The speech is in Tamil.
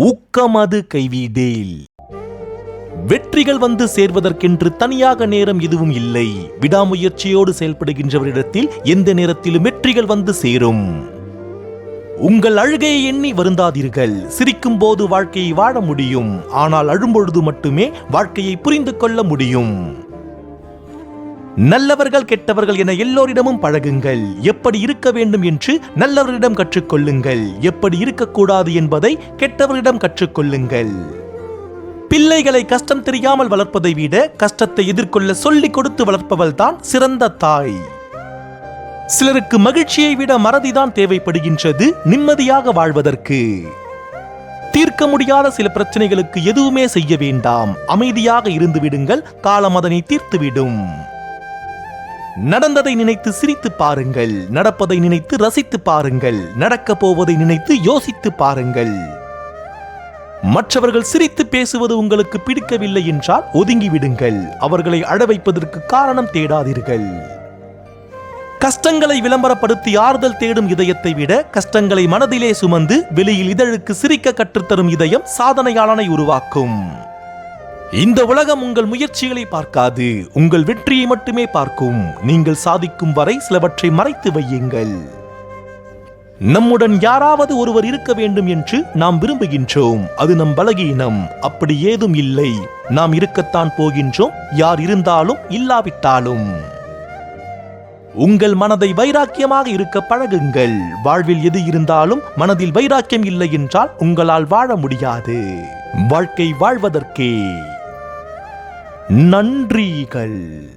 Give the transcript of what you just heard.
ஊக்கமது கைவிடேல். வெற்றிகள் வந்து சேர்வதற்கென்று தனியாக நேரம் எதுவும் இல்லை. விடாமுயற்சியோடு செயல்படுகின்றவரிடத்தில் எந்த நேரத்திலும் வெற்றிகள் வந்து சேரும். உங்கள் அழுகையை எண்ணி வருந்தாதீர்கள். சிரிக்கும் போது வாழ்க்கையை வாழ முடியும். ஆனால் அழும்பொழுது மட்டுமே வாழ்க்கையை புரிந்து கொள்ள முடியும். நல்லவர்கள் கெட்டவர்கள் என எல்லோரிடமும் பழகுங்கள். எப்படி இருக்க வேண்டும் என்று நல்லவரிடம் கற்றுக்கொள்ளுங்கள். எப்படி இருக்கக்கூடாது என்பதை கெட்டவரிடம் கற்றுக்கொள்ளுங்கள். பிள்ளைகளை கஷ்டம் தெரியாமல் வளர்ப்பதை விட கஷ்டத்தை எதிர்கொள்ள சொல்லிக் கொடுத்து வளர்ப்பவள் தான் சிறந்த தாய். சிலருக்கு மகிழ்ச்சியை விட மறதிதான் தேவைப்படுகின்றது நிம்மதியாக வாழ்வதற்கு. தீர்க்க முடியாத சில பிரச்சனைகளுக்கு எதுவுமே செய்ய வேண்டாம். அமைதியாக இருந்து விடுங்கள். காலம் அதனை தீர்த்துவிடும். நடந்ததை நினைத்து சிரித்து பாருங்கள். நடப்பதை நினைத்து ரசித்து பாருங்கள். நடக்கப் போவதை நினைத்து யோசித்து பாருங்கள். மற்றவர்கள் சிரித்து பேசுவது உங்களுக்கு பிடிக்கவில்லை என்றால் ஒதுங்கி விடுங்கள். அவர்களை அழ வைப்பதற்கு காரணம் தேடாதீர்கள். கஷ்டங்களை விளம்பரப்படுத்தி ஆறுதல் தேடும் இதயத்தை விட கஷ்டங்களை மனதிலே சுமந்து வெளியில் இதழுக்கு சிரிக்க கற்றுத்தரும் இதயம் சாதனையாளனை உருவாக்கும். இந்த உலகம் உங்கள் முயற்சிகளை பார்க்காது, உங்கள் வெற்றியை மட்டுமே பார்க்கும். நீங்கள் சாதிக்கும் வரை சிலவற்றை மறைத்து வையுங்கள். நம்முடன் யாராவது ஒருவர் இருக்க வேண்டும் என்று நாம் விரும்புகின்றோம். அது நம் பலகீனம். அப்படி ஏதும் இல்லை. நாம் இருக்கத்தான் போகின்றோம். யார் இருந்தாலும் இல்லாவிட்டாலும். உங்கள் மனதை வைராக்கியமாக இருக்க பழகுங்கள். வாழ்வில் எது இருந்தாலும் மனதில் வைராக்கியம் இல்லை என்றால் உங்களால் வாழ முடியாது. வாழ்க்கை வாழ்வதற்கே. நன்றிகள்.